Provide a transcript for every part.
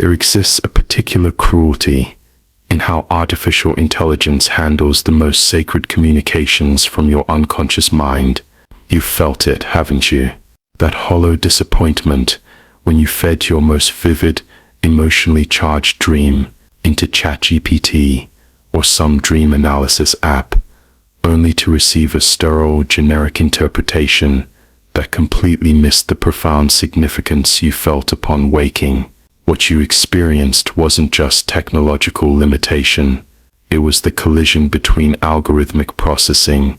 There exists a particular cruelty in how artificial intelligence handles the most sacred communications from your unconscious mind. You've felt it, haven't you? That hollow disappointment when you fed your most vivid, emotionally charged dream into ChatGPT or some dream analysis app, only to receive a sterile, generic interpretation that completely missed the profound significance you felt upon waking. What you experienced wasn't just technological limitation, it was the collision between algorithmic processing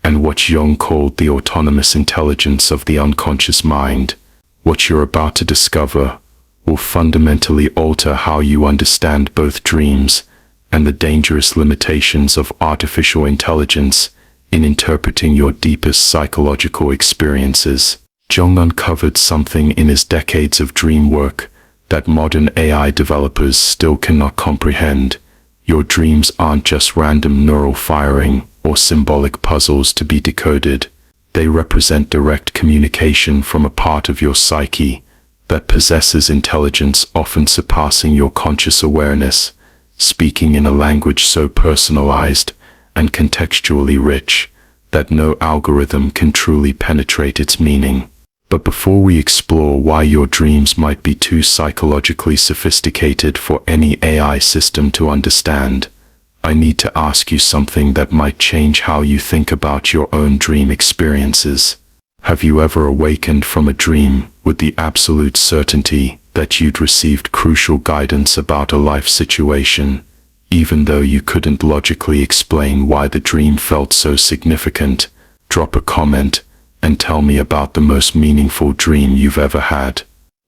and what Jung called the autonomous intelligence of the unconscious mind. What you're about to discover will fundamentally alter how you understand both dreams and the dangerous limitations of artificial intelligence in interpreting your deepest psychological experiences. Jung uncovered something in his decades of dream work that modern AI developers still cannot comprehend. Your dreams aren't just random neural firing or symbolic puzzles to be decoded. They represent direct communication from a part of your psyche that possesses intelligence often surpassing your conscious awareness, speaking in a language so personalized and contextually rich that no algorithm can truly penetrate its meaning. But before we explore why your dreams might be too psychologically sophisticated for any AI system to understand, I need to ask you something that might change how you think about your own dream experiences. Have you ever awakened from a dream with the absolute certainty that you'd received crucial guidance about a life situation, even though you couldn't logically explain why the dream felt so significant? Drop a comment and tell me about the most meaningful dream you've ever had.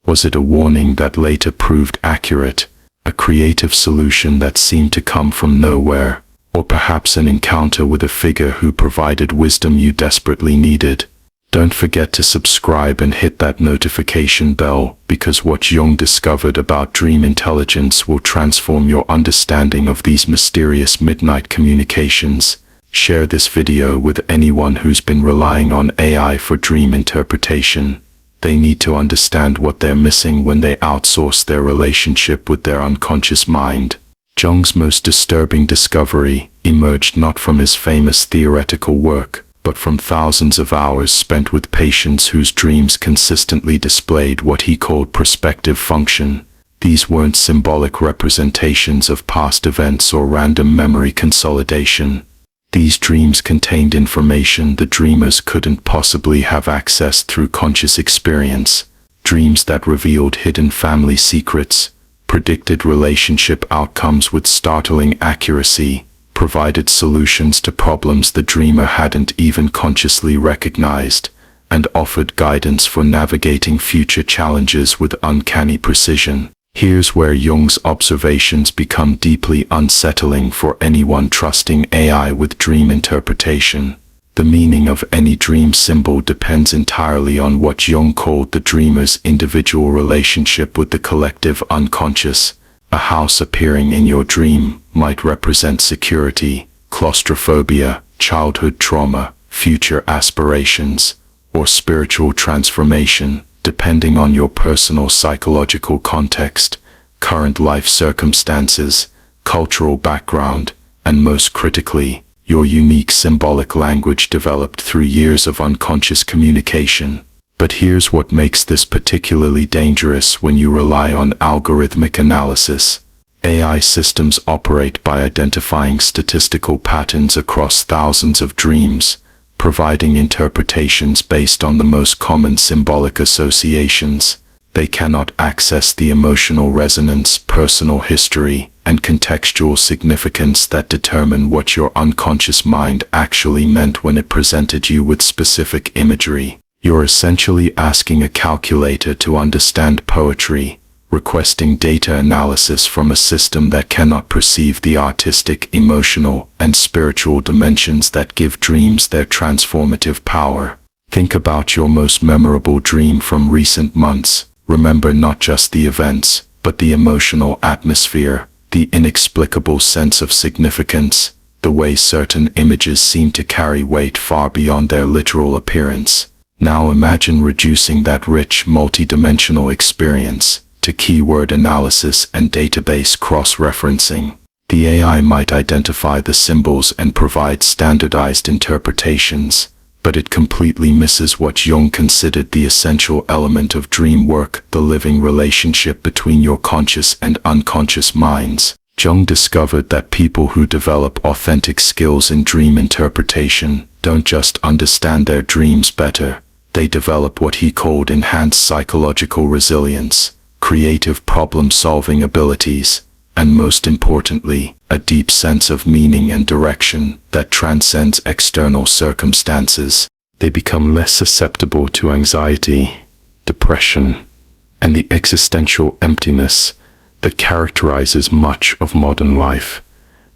Was it a warning that later proved accurate, a creative solution that seemed to come from nowhere, or perhaps an encounter with a figure who provided wisdom you desperately needed? Don't forget to subscribe and hit that notification bell, because what Jung discovered about dream intelligence will transform your understanding of these mysterious midnight communications. Share this video with anyone who's been relying on AI for dream interpretation. They need to understand what they're missing when they outsource their relationship with their unconscious mind. Jung's most disturbing discovery emerged not from his famous theoretical work, but from thousands of hours spent with patients whose dreams consistently displayed what he called prospective function. These weren't symbolic representations of past events or random memory consolidation. These dreams contained information the dreamers couldn't possibly have accessed through conscious experience. Dreams that revealed hidden family secrets, predicted relationship outcomes with startling accuracy, provided solutions to problems the dreamer hadn't even consciously recognized, and offered guidance for navigating future challenges with uncanny precision. Here's where Jung's observations become deeply unsettling for anyone trusting AI with dream interpretation. The meaning of any dream symbol depends entirely on what Jung called the dreamer's individual relationship with the collective unconscious. A house appearing in your dream might represent security, claustrophobia, childhood trauma, future aspirations, or spiritual transformation, depending on your personal psychological context, current life circumstances, cultural background, and most critically, your unique symbolic language developed through years of unconscious communication. But here's what makes this particularly dangerous when you rely on algorithmic analysis. AI systems operate by identifying statistical patterns across thousands of dreams, providing interpretations based on the most common symbolic associations. They cannot access the emotional resonance, personal history, and contextual significance that determine what your unconscious mind actually meant when it presented you with specific imagery. You're essentially asking a calculator to understand poetry, requesting data analysis from a system that cannot perceive the artistic, emotional, and spiritual dimensions that give dreams their transformative power. Think about your most memorable dream from recent months. Remember not just the events, but the emotional atmosphere, the inexplicable sense of significance, the way certain images seem to carry weight far beyond their literal appearance. Now imagine reducing that rich, multidimensional experience to keyword analysis and database cross-referencing. The AI might identify the symbols and provide standardized interpretations, but it completely misses what Jung considered the essential element of dream work, the living relationship between your conscious and unconscious minds. Jung discovered that people who develop authentic skills in dream interpretation don't just understand their dreams better, they develop what he called enhanced psychological resilience, creative problem-solving abilities, and most importantly, a deep sense of meaning and direction that transcends external circumstances. They become less susceptible to anxiety, depression, and the existential emptiness that characterizes much of modern life,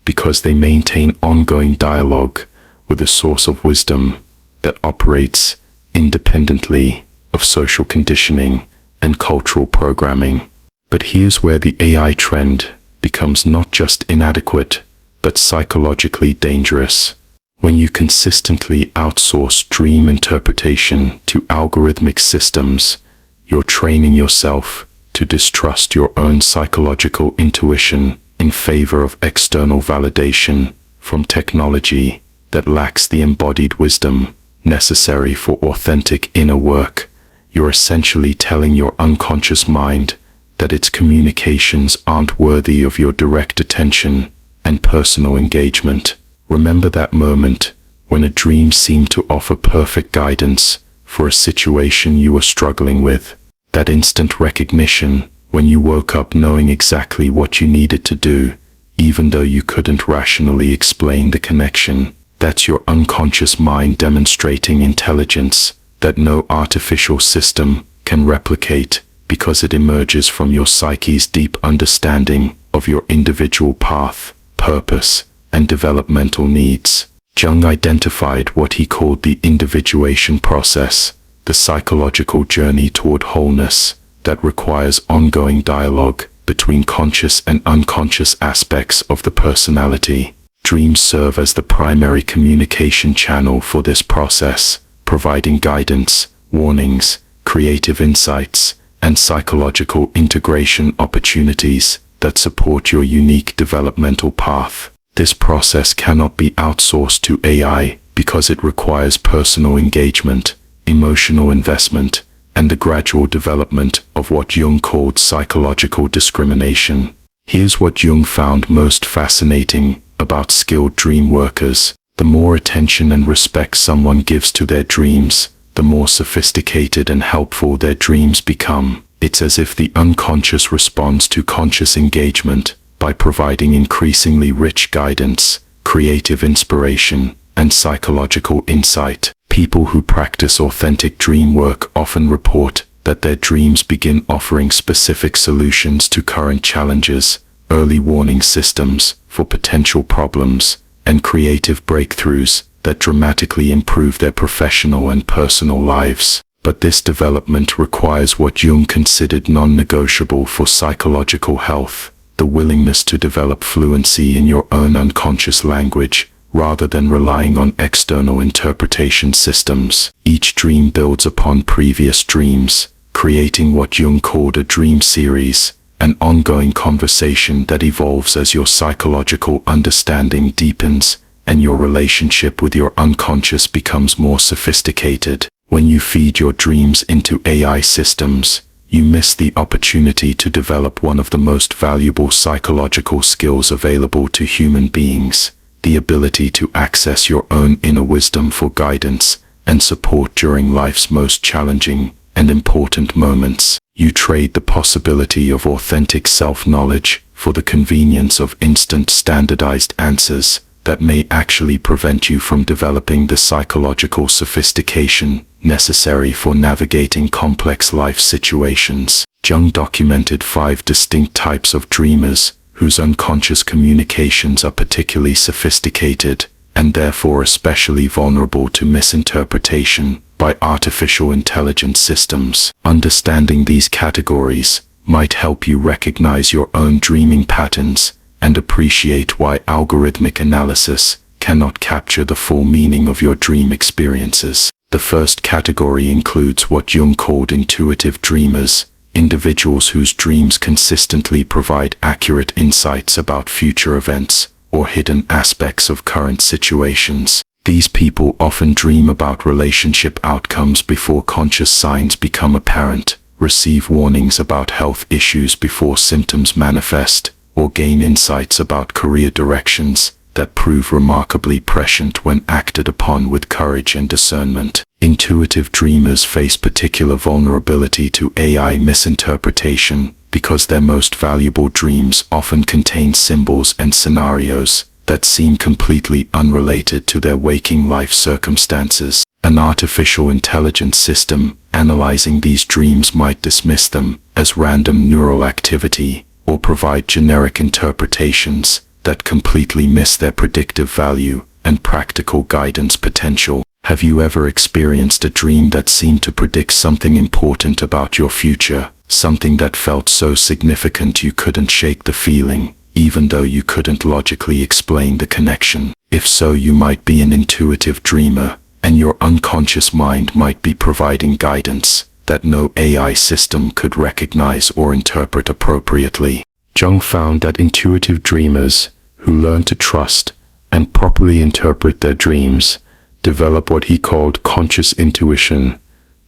because they maintain ongoing dialogue with a source of wisdom that operates independently of social conditioning and cultural programming. But here's where the AI trend becomes not just inadequate, but psychologically dangerous. When you consistently outsource dream interpretation to algorithmic systems, you're training yourself to distrust your own psychological intuition in favor of external validation from technology that lacks the embodied wisdom necessary for authentic inner work. You're essentially telling your unconscious mind that its communications aren't worthy of your direct attention and personal engagement. Remember that moment when a dream seemed to offer perfect guidance for a situation you were struggling with. That instant recognition when you woke up knowing exactly what you needed to do, even though you couldn't rationally explain the connection. That's your unconscious mind demonstrating intelligence that no artificial system can replicate, because it emerges from your psyche's deep understanding of your individual path, purpose, and developmental needs. Jung identified what he called the individuation process, the psychological journey toward wholeness that requires ongoing dialogue between conscious and unconscious aspects of the personality. Dreams serve as the primary communication channel for this process, providing guidance, warnings, creative insights, and psychological integration opportunities that support your unique developmental path. This process cannot be outsourced to AI because it requires personal engagement, emotional investment, and the gradual development of what Jung called psychological discrimination. Here's what Jung found most fascinating about skilled dream workers. The more attention and respect someone gives to their dreams, the more sophisticated and helpful their dreams become. It's as if the unconscious responds to conscious engagement by providing increasingly rich guidance, creative inspiration, and psychological insight. People who practice authentic dream work often report that their dreams begin offering specific solutions to current challenges, early warning systems for potential problems, and creative breakthroughs that dramatically improve their professional and personal lives. But this development requires what Jung considered non-negotiable for psychological health: the willingness to develop fluency in your own unconscious language, rather than relying on external interpretation systems. Each dream builds upon previous dreams, creating what Jung called a dream series, an ongoing conversation that evolves as your psychological understanding deepens and your relationship with your unconscious becomes more sophisticated. When you feed your dreams into AI systems, you miss the opportunity to develop one of the most valuable psychological skills available to human beings: the ability to access your own inner wisdom for guidance and support during life's most challenging and important moments. You trade the possibility of authentic self-knowledge for the convenience of instant standardized answers that may actually prevent you from developing the psychological sophistication necessary for navigating complex life situations. Jung documented 5 distinct types of dreamers whose unconscious communications are particularly sophisticated and therefore especially vulnerable to misinterpretation by artificial intelligence systems. Understanding these categories might help you recognize your own dreaming patterns and appreciate why algorithmic analysis cannot capture the full meaning of your dream experiences. The first category includes what Jung called intuitive dreamers. individuals whose dreams consistently provide accurate insights about future events or hidden aspects of current situations. These people often dream about relationship outcomes before conscious signs become apparent, receive warnings about health issues before symptoms manifest, or gain insights about career directions that prove remarkably prescient when acted upon with courage and discernment. Intuitive dreamers face particular vulnerability to AI misinterpretation because their most valuable dreams often contain symbols and scenarios that seem completely unrelated to their waking life circumstances. An artificial intelligence system analyzing these dreams might dismiss them as random neural activity or provide generic interpretations that completely miss their predictive value and practical guidance potential. Have you ever experienced a dream that seemed to predict something important about your future, something that felt so significant you couldn't shake the feeling, even though you couldn't logically explain the connection? If so, you might be an intuitive dreamer, and your unconscious mind might be providing guidance that no AI system could recognize or interpret appropriately. Jung found that intuitive dreamers who learn to trust and properly interpret their dreams develop what he called conscious intuition,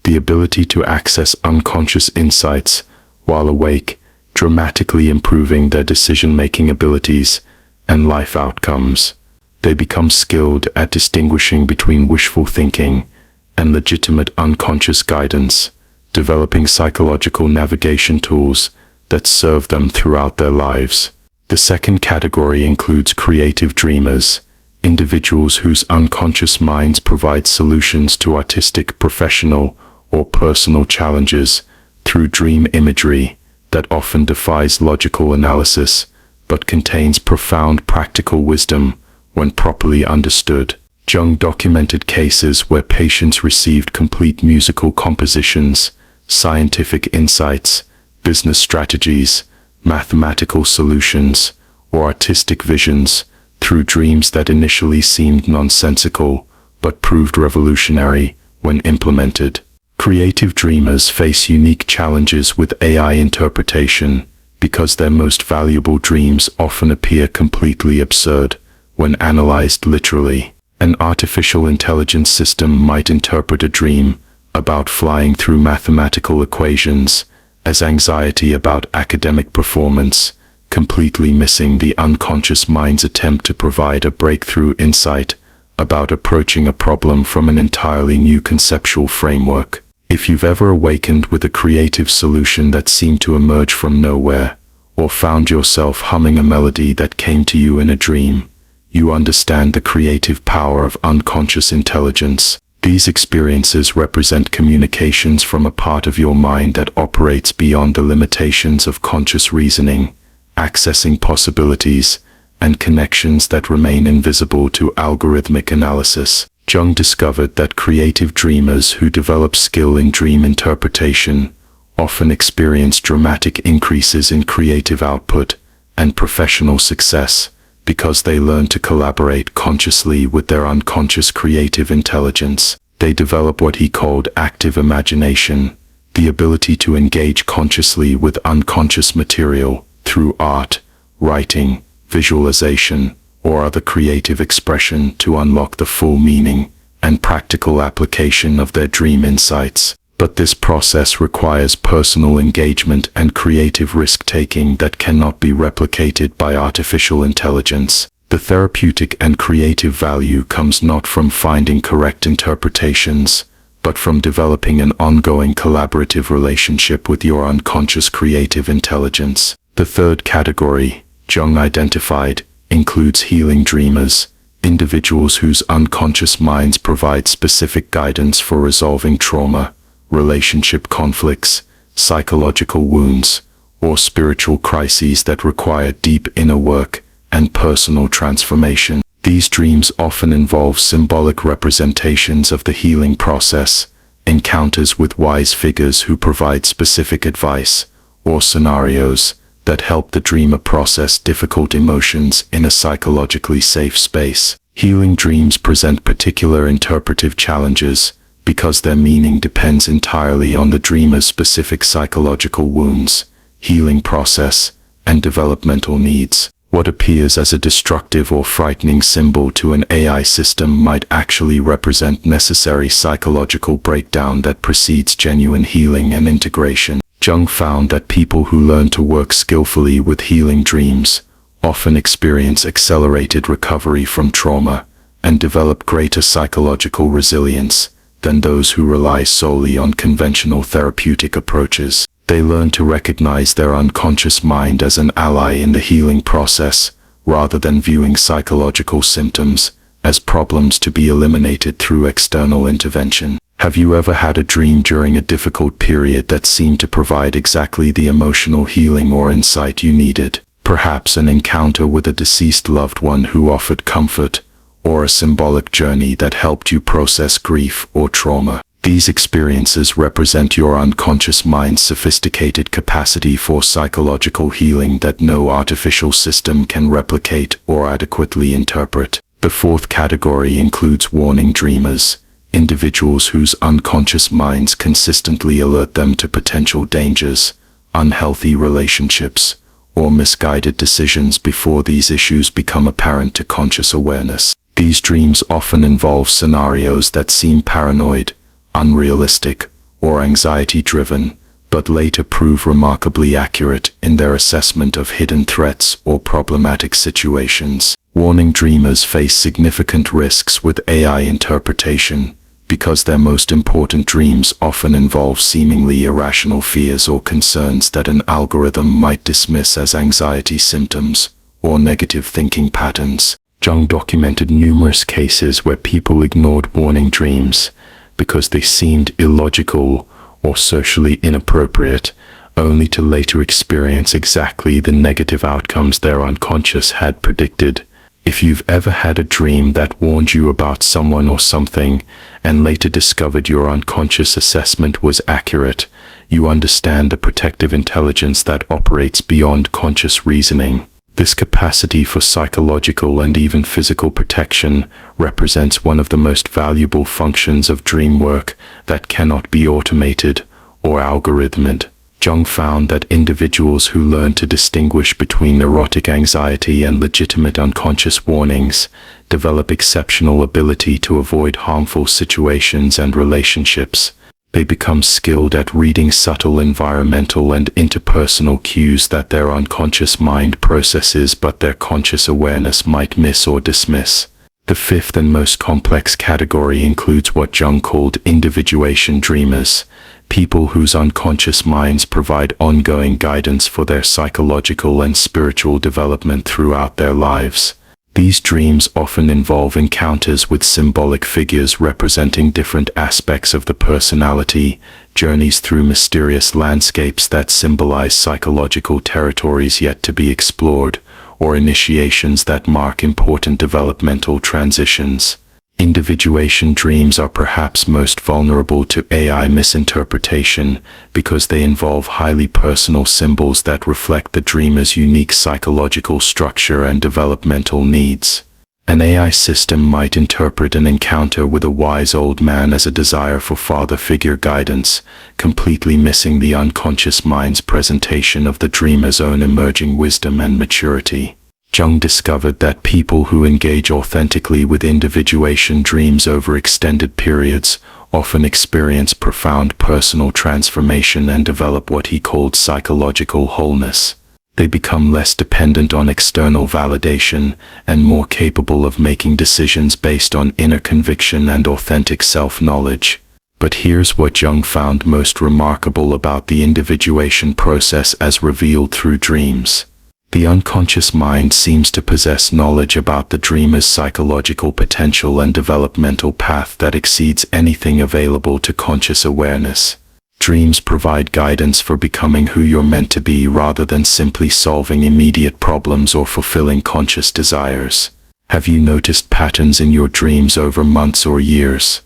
the ability to access unconscious insights while awake, dramatically improving their decision-making abilities and life outcomes. They become skilled at distinguishing between wishful thinking and legitimate unconscious guidance, developing psychological navigation tools that serve them throughout their lives. The second category includes creative dreamers, individuals whose unconscious minds provide solutions to artistic, professional, or personal challenges through dream imagery that often defies logical analysis but contains profound practical wisdom when properly understood. Jung documented cases where patients received complete musical compositions, scientific insights, business strategies, mathematical solutions, or artistic visions through dreams that initially seemed nonsensical but proved revolutionary when implemented. Creative dreamers face unique challenges with AI interpretation because their most valuable dreams often appear completely absurd when analyzed literally. An artificial intelligence system might interpret a dream about flying through mathematical equations as anxiety about academic performance, completely missing the unconscious mind's attempt to provide a breakthrough insight about approaching a problem from an entirely new conceptual framework. If you've ever awakened with a creative solution that seemed to emerge from nowhere, or found yourself humming a melody that came to you in a dream, you understand the creative power of unconscious intelligence. These experiences represent communications from a part of your mind that operates beyond the limitations of conscious reasoning, accessing possibilities and connections that remain invisible to algorithmic analysis. Jung discovered that creative dreamers who develop skill in dream interpretation often experience dramatic increases in creative output and professional success because they learn to collaborate consciously with their unconscious creative intelligence. They develop what he called active imagination, the ability to engage consciously with unconscious material through art, writing, visualization, or other creative expression to unlock the full meaning and practical application of their dream insights. But this process requires personal engagement and creative risk-taking that cannot be replicated by artificial intelligence. The therapeutic and creative value comes not from finding correct interpretations, but from developing an ongoing collaborative relationship with your unconscious creative intelligence. The third category, Jung identified, includes healing dreamers, individuals whose unconscious minds provide specific guidance for resolving trauma, relationship conflicts, psychological wounds, or spiritual crises that require deep inner work and personal transformation. These dreams often involve symbolic representations of the healing process, encounters with wise figures who provide specific advice, or scenarios that help the dreamer process difficult emotions in a psychologically safe space. Healing dreams present particular interpretive challenges because their meaning depends entirely on the dreamer's specific psychological wounds, healing process, and developmental needs. What appears as a destructive or frightening symbol to an AI system might actually represent necessary psychological breakdown that precedes genuine healing and integration. Jung found that people who learn to work skillfully with healing dreams often experience accelerated recovery from trauma and develop greater psychological resilience than those who rely solely on conventional therapeutic approaches. They learn to recognize their unconscious mind as an ally in the healing process, rather than viewing psychological symptoms as problems to be eliminated through external intervention. Have you ever had a dream during a difficult period that seemed to provide exactly the emotional healing or insight you needed? Perhaps an encounter with a deceased loved one who offered comfort, or a symbolic journey that helped you process grief or trauma. These experiences represent your unconscious mind's sophisticated capacity for psychological healing that no artificial system can replicate or adequately interpret. The fourth category includes warning dreamers, individuals whose unconscious minds consistently alert them to potential dangers, unhealthy relationships, or misguided decisions before these issues become apparent to conscious awareness. These dreams often involve scenarios that seem paranoid, unrealistic, or anxiety-driven, but later prove remarkably accurate in their assessment of hidden threats or problematic situations. Warning dreamers face significant risks with AI interpretation, because their most important dreams often involve seemingly irrational fears or concerns that an algorithm might dismiss as anxiety symptoms or negative thinking patterns. Jung documented numerous cases where people ignored warning dreams because they seemed illogical or socially inappropriate, only to later experience exactly the negative outcomes their unconscious had predicted. If you've ever had a dream that warned you about someone or something, and later discovered your unconscious assessment was accurate, you understand the protective intelligence that operates beyond conscious reasoning. This capacity for psychological and even physical protection represents one of the most valuable functions of dream work that cannot be automated or algorithmed. Jung found that individuals who learn to distinguish between neurotic anxiety and legitimate unconscious warnings develop exceptional ability to avoid harmful situations and relationships. They become skilled at reading subtle environmental and interpersonal cues that their unconscious mind processes but their conscious awareness might miss or dismiss. The fifth and most complex category includes what Jung called individuation dreamers, people whose unconscious minds provide ongoing guidance for their psychological and spiritual development throughout their lives. These dreams often involve encounters with symbolic figures representing different aspects of the personality, journeys through mysterious landscapes that symbolize psychological territories yet to be explored, or initiations that mark important developmental transitions. Individuation dreams are perhaps most vulnerable to AI misinterpretation because they involve highly personal symbols that reflect the dreamer's unique psychological structure and developmental needs. An AI system might interpret an encounter with a wise old man as a desire for father figure guidance, completely missing the unconscious mind's presentation of the dreamer's own emerging wisdom and maturity. Jung discovered that people who engage authentically with individuation dreams over extended periods often experience profound personal transformation and develop what he called psychological wholeness. They become less dependent on external validation and more capable of making decisions based on inner conviction and authentic self-knowledge. But here's what Jung found most remarkable about the individuation process as revealed through dreams. The unconscious mind seems to possess knowledge about the dreamer's psychological potential and developmental path that exceeds anything available to conscious awareness. Dreams provide guidance for becoming who you're meant to be rather than simply solving immediate problems or fulfilling conscious desires. Have you noticed patterns in your dreams over months or years?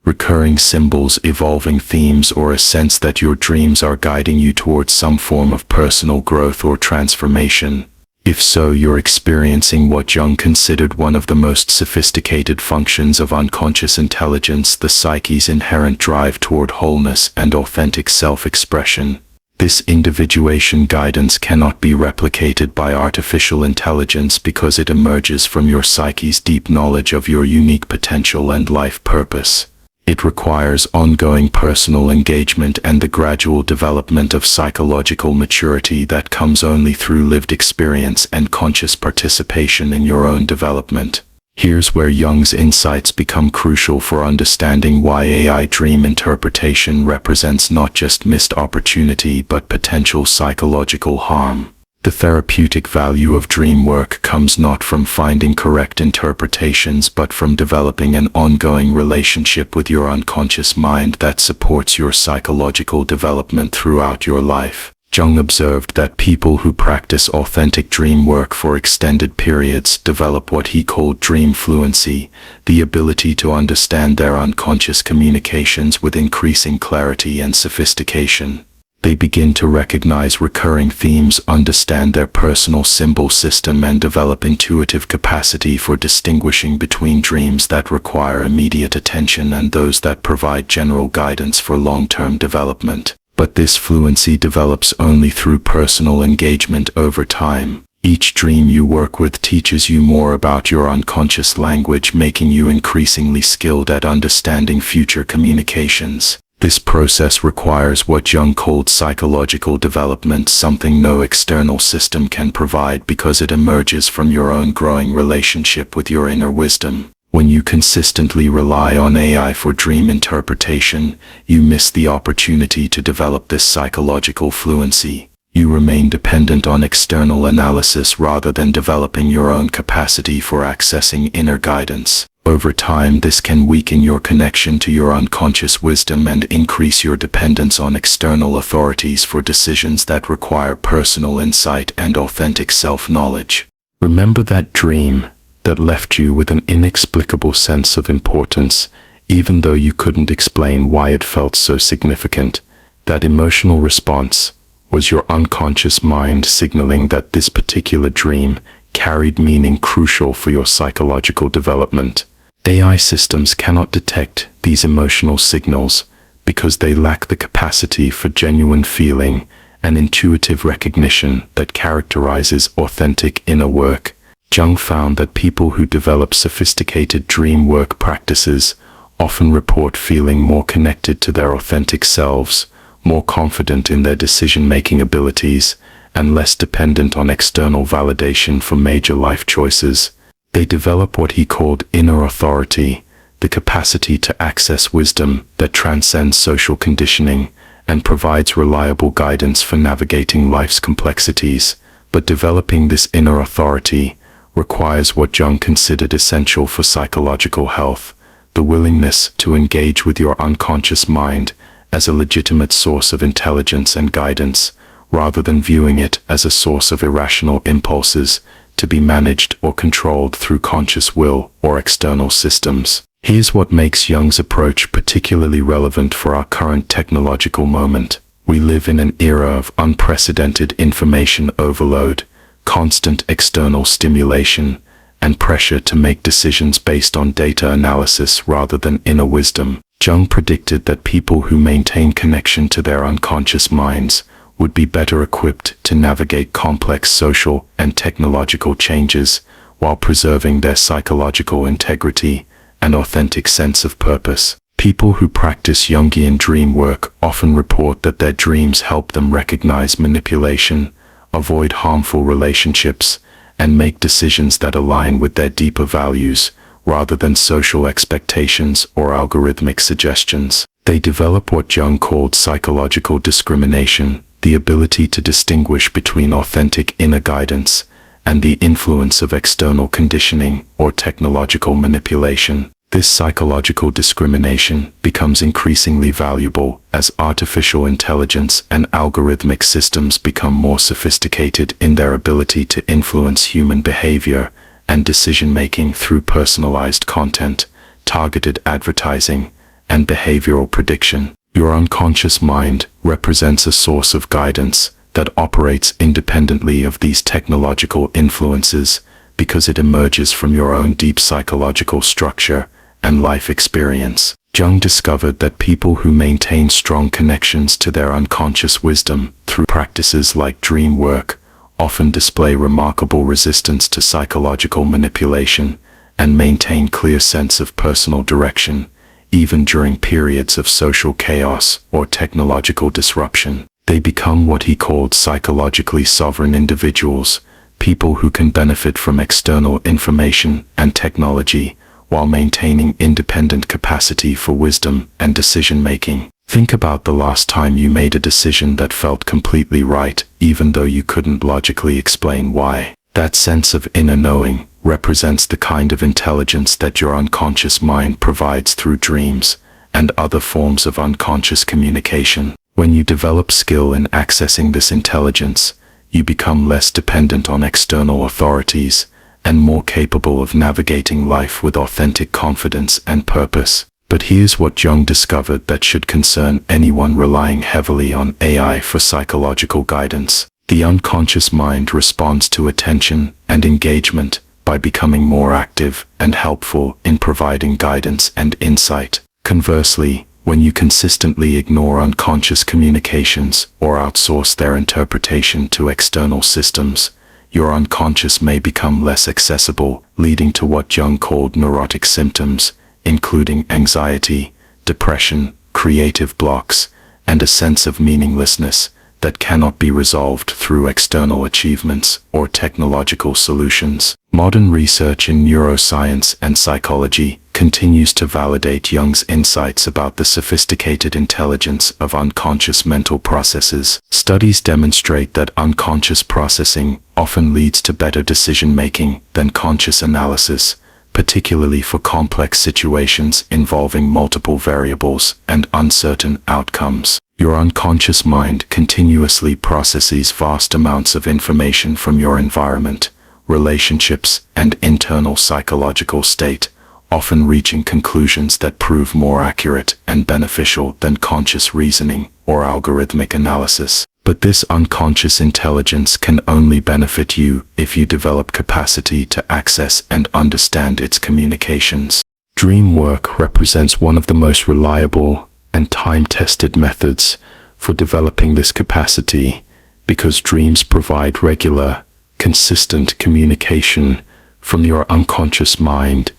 Recurring symbols, evolving themes, or a sense that your dreams are guiding you towards some form of personal growth or transformation? If so, you're experiencing what Jung considered one of the most sophisticated functions of unconscious intelligence, the psyche's inherent drive toward wholeness and authentic self-expression. This individuation guidance cannot be replicated by artificial intelligence because it emerges from your psyche's deep knowledge of your unique potential and life purpose. It requires ongoing personal engagement and the gradual development of psychological maturity that comes only through lived experience and conscious participation in your own development. Here's where Jung's insights become crucial for understanding why AI dream interpretation represents not just missed opportunity but potential psychological harm. The therapeutic value of dream work comes not from finding correct interpretations but from developing an ongoing relationship with your unconscious mind that supports your psychological development throughout your life. Jung observed that people who practice authentic dream work for extended periods develop what he called dream fluency, the ability to understand their unconscious communications with increasing clarity and sophistication. They begin to recognize recurring themes, understand their personal symbol system, and develop intuitive capacity for distinguishing between dreams that require immediate attention and those that provide general guidance for long-term development. But this fluency develops only through personal engagement over time. Each dream you work with teaches you more about your unconscious language, making you increasingly skilled at understanding future communications. This process requires what Jung called psychological development, something no external system can provide because it emerges from your own growing relationship with your inner wisdom. When you consistently rely on AI for dream interpretation, you miss the opportunity to develop this psychological fluency. You remain dependent on external analysis rather than developing your own capacity for accessing inner guidance. Over time, this can weaken your connection to your unconscious wisdom and increase your dependence on external authorities for decisions that require personal insight and authentic self-knowledge. Remember that dream that left you with an inexplicable sense of importance, even though you couldn't explain why it felt so significant. That emotional response was your unconscious mind signaling that this particular dream carried meaning crucial for your psychological development. AI systems cannot detect these emotional signals because they lack the capacity for genuine feeling and intuitive recognition that characterizes authentic inner work. Jung found that people who develop sophisticated dream work practices often report feeling more connected to their authentic selves, more confident in their decision-making abilities, and less dependent on external validation for major life choices. They develop what he called inner authority, the capacity to access wisdom that transcends social conditioning and provides reliable guidance for navigating life's complexities. But developing this inner authority requires what Jung considered essential for psychological health, the willingness to engage with your unconscious mind as a legitimate source of intelligence and guidance, rather than viewing it as a source of irrational impulses to be managed or controlled through conscious will or external systems. Here's what makes Jung's approach particularly relevant for our current technological moment. We live in an era of unprecedented information overload, constant external stimulation, and pressure to make decisions based on data analysis rather than inner wisdom. Jung predicted that people who maintain connection to their unconscious minds would be better equipped to navigate complex social and technological changes while preserving their psychological integrity and authentic sense of purpose. People who practice Jungian dream work often report that their dreams help them recognize manipulation, avoid harmful relationships, and make decisions that align with their deeper values, rather than social expectations or algorithmic suggestions. They develop what Jung called psychological discrimination, the ability to distinguish between authentic inner guidance and the influence of external conditioning or technological manipulation. This psychological discrimination becomes increasingly valuable as artificial intelligence and algorithmic systems become more sophisticated in their ability to influence human behavior and decision-making through personalized content, targeted advertising, and behavioral prediction. Your unconscious mind represents a source of guidance that operates independently of these technological influences because it emerges from your own deep psychological structure and life experience. Jung discovered that people who maintain strong connections to their unconscious wisdom through practices like dream work often display remarkable resistance to psychological manipulation and maintain clear sense of personal direction, even during periods of social chaos or technological disruption. They become what he called psychologically sovereign individuals, people who can benefit from external information and technology while maintaining independent capacity for wisdom and decision-making. Think about the last time you made a decision that felt completely right, even though you couldn't logically explain why. That sense of inner knowing represents the kind of intelligence that your unconscious mind provides through dreams and other forms of unconscious communication. When you develop skill in accessing this intelligence, you become less dependent on external authorities and more capable of navigating life with authentic confidence and purpose. But here's what Jung discovered that should concern anyone relying heavily on AI for psychological guidance. The unconscious mind responds to attention and engagement by becoming more active and helpful in providing guidance and insight. Conversely, when you consistently ignore unconscious communications or outsource their interpretation to external systems, your unconscious may become less accessible, leading to what Jung called neurotic symptoms, including anxiety, depression, creative blocks, and a sense of meaninglessness that cannot be resolved through external achievements or technological solutions. Modern research in neuroscience and psychology continues to validate Jung's insights about the sophisticated intelligence of unconscious mental processes. Studies demonstrate that unconscious processing often leads to better decision-making than conscious analysis, particularly for complex situations involving multiple variables and uncertain outcomes. Your unconscious mind continuously processes vast amounts of information from your environment, relationships, and internal psychological state, often reaching conclusions that prove more accurate and beneficial than conscious reasoning or algorithmic analysis. But this unconscious intelligence can only benefit you if you develop capacity to access and understand its communications. Dream work represents one of the most reliable and time-tested methods for developing this capacity because dreams provide regular, consistent communication from your unconscious mind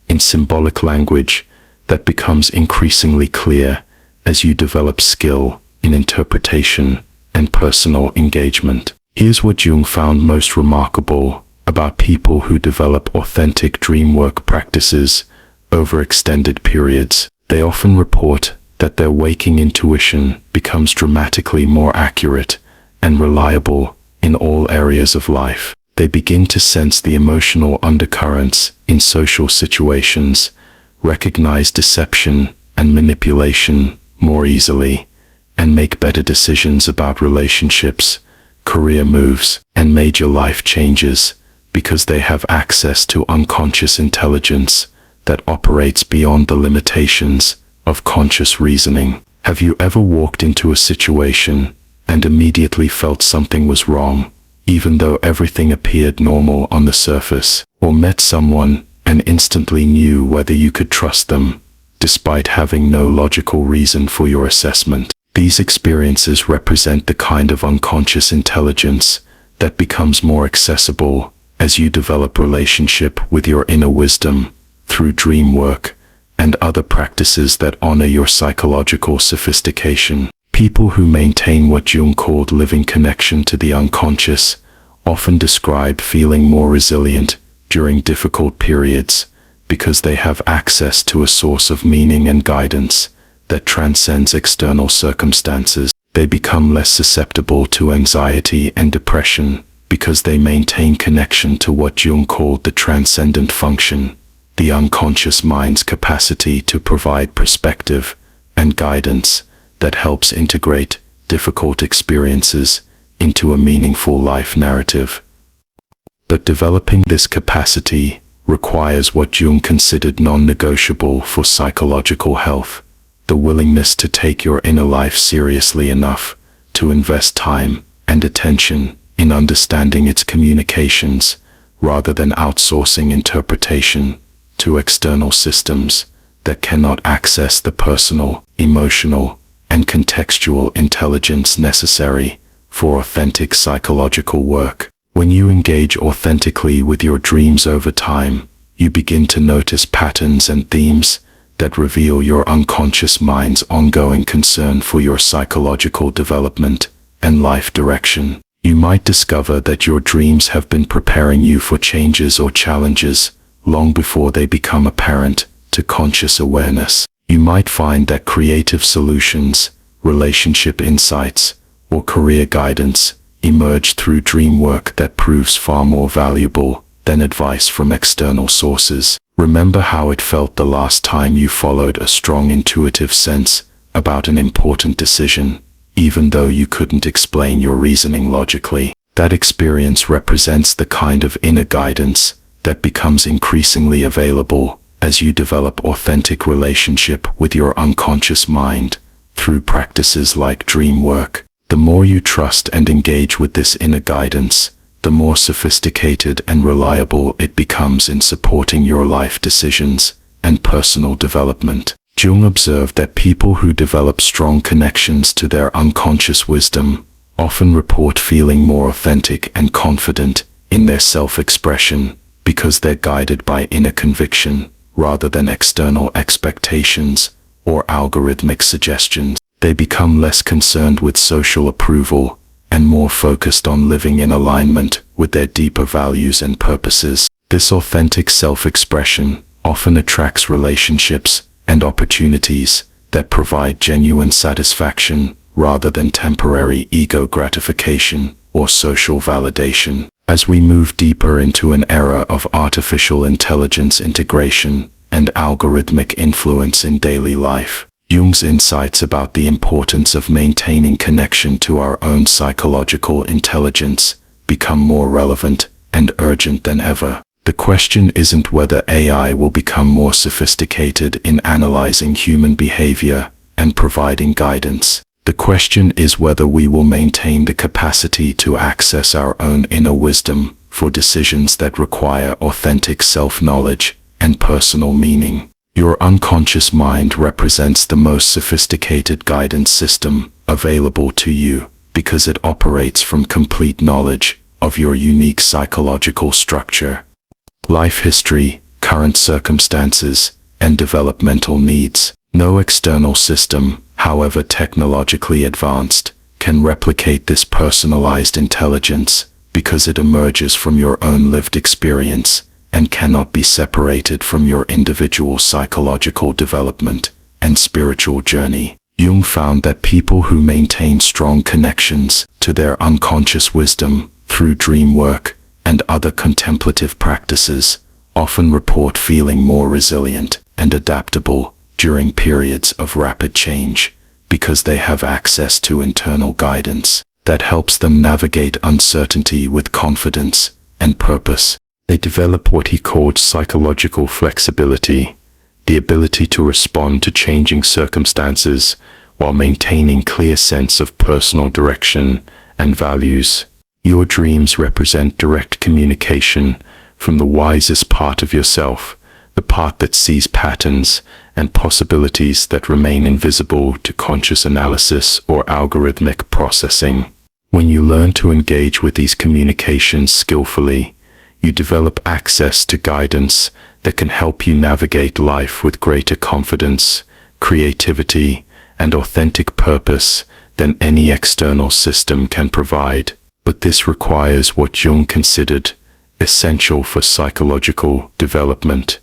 in symbolic language that becomes increasingly clear as you develop skill in interpretation and personal engagement. Here's what Jung found most remarkable about people who develop authentic dream work practices over extended periods. They often report that their waking intuition becomes dramatically more accurate and reliable in all areas of life. They begin to sense the emotional undercurrents in social situations, recognize deception and manipulation more easily, and make better decisions about relationships, career moves, and major life changes because they have access to unconscious intelligence that operates beyond the limitations of conscious reasoning. Have you ever walked into a situation and immediately felt something was wrong, even though everything appeared normal on the surface, or met someone and instantly knew whether you could trust them, despite having no logical reason for your assessment? These experiences represent the kind of unconscious intelligence that becomes more accessible as you develop relationship with your inner wisdom through dream work and other practices that honor your psychological sophistication. People who maintain what Jung called living connection to the unconscious often describe feeling more resilient during difficult periods because they have access to a source of meaning and guidance that transcends external circumstances. They become less susceptible to anxiety and depression because they maintain connection to what Jung called the transcendent function, the unconscious mind's capacity to provide perspective and guidance that helps integrate difficult experiences into a meaningful life narrative. But developing this capacity requires what Jung considered non-negotiable for psychological health: the willingness to take your inner life seriously enough to invest time and attention in understanding its communications, rather than outsourcing interpretation to external systems that cannot access the personal, emotional, and contextual intelligence necessary for authentic psychological work. When you engage authentically with your dreams over time, you begin to notice patterns and themes that reveal your unconscious mind's ongoing concern for your psychological development and life direction. You might discover that your dreams have been preparing you for changes or challenges long before they become apparent to conscious awareness. You might find that creative solutions, relationship insights, or career guidance emerge through dream work that proves far more valuable than advice from external sources. Remember how it felt the last time you followed a strong intuitive sense about an important decision, even though you couldn't explain your reasoning logically. That experience represents the kind of inner guidance that becomes increasingly available as you develop authentic relationship with your unconscious mind through practices like dream work. The more you trust and engage with this inner guidance, the more sophisticated and reliable it becomes in supporting your life decisions and personal development. Jung observed that people who develop strong connections to their unconscious wisdom often report feeling more authentic and confident in their self-expression because they're guided by inner conviction rather than external expectations or algorithmic suggestions. They become less concerned with social approval and more focused on living in alignment with their deeper values and purposes. This authentic self-expression often attracts relationships and opportunities that provide genuine satisfaction rather than temporary ego gratification or social validation. As we move deeper into an era of artificial intelligence integration and algorithmic influence in daily life, Jung's insights about the importance of maintaining connection to our own psychological intelligence become more relevant and urgent than ever. The question isn't whether AI will become more sophisticated in analyzing human behavior and providing guidance. The question is whether we will maintain the capacity to access our own inner wisdom for decisions that require authentic self-knowledge and personal meaning. Your unconscious mind represents the most sophisticated guidance system available to you because it operates from complete knowledge of your unique psychological structure, life history, current circumstances, and developmental needs. No external system, however technologically advanced, can replicate this personalized intelligence because it emerges from your own lived experience and cannot be separated from your individual psychological development and spiritual journey. Jung found that people who maintain strong connections to their unconscious wisdom through dream work and other contemplative practices often report feeling more resilient and adaptable during periods of rapid change because they have access to internal guidance that helps them navigate uncertainty with confidence and purpose. They develop what he called psychological flexibility, the ability to respond to changing circumstances while maintaining clear sense of personal direction and values. Your dreams represent direct communication from the wisest part of yourself, the part that sees patterns and possibilities that remain invisible to conscious analysis or algorithmic processing. When you learn to engage with these communications skillfully, you develop access to guidance that can help you navigate life with greater confidence, creativity, and authentic purpose than any external system can provide. But this requires what Jung considered essential for psychological development: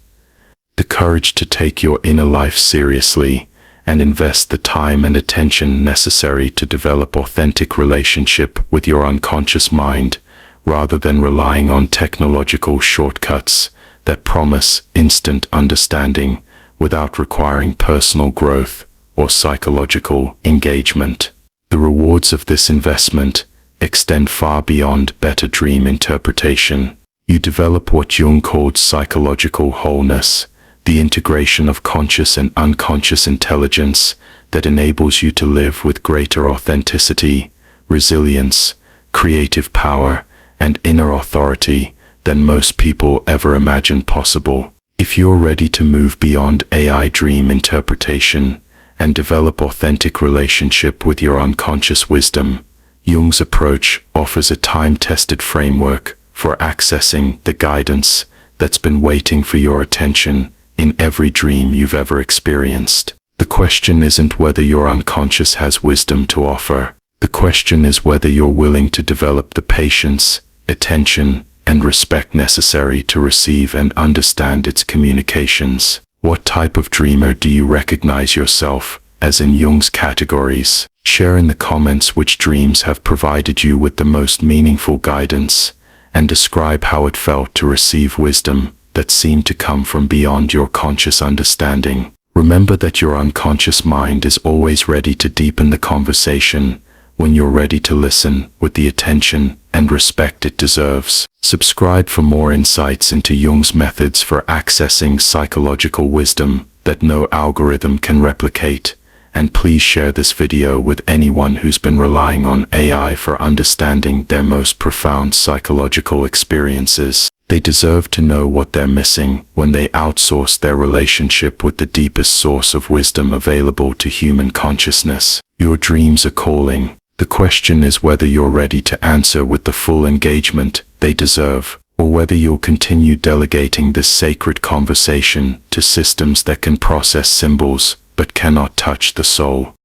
the courage to take your inner life seriously and invest the time and attention necessary to develop authentic relationship with your unconscious mind, rather than relying on technological shortcuts that promise instant understanding without requiring personal growth or psychological engagement. The rewards of this investment extend far beyond better dream interpretation. You develop what Jung called psychological wholeness, the integration of conscious and unconscious intelligence that enables you to live with greater authenticity, resilience, creative power, and inner authority than most people ever imagined possible. If you're ready to move beyond AI dream interpretation and develop authentic relationship with your unconscious wisdom, Jung's approach offers a time-tested framework for accessing the guidance that's been waiting for your attention in every dream you've ever experienced. The question isn't whether your unconscious has wisdom to offer. The question is whether you're willing to develop the patience, attention, and respect necessary to receive and understand its communications. What type of dreamer do you recognize yourself as in Jung's categories? Share in the comments which dreams have provided you with the most meaningful guidance, and describe how it felt to receive wisdom that seemed to come from beyond your conscious understanding. Remember that your unconscious mind is always ready to deepen the conversation when you're ready to listen with the attention and respect it deserves. Subscribe for more insights into Jung's methods for accessing psychological wisdom that no algorithm can replicate. And please share this video with anyone who's been relying on AI for understanding their most profound psychological experiences. They deserve to know what they're missing when they outsource their relationship with the deepest source of wisdom available to human consciousness. Your dreams are calling. The question is whether you're ready to answer with the full engagement they deserve, or whether you'll continue delegating this sacred conversation to systems that can process symbols but cannot touch the soul.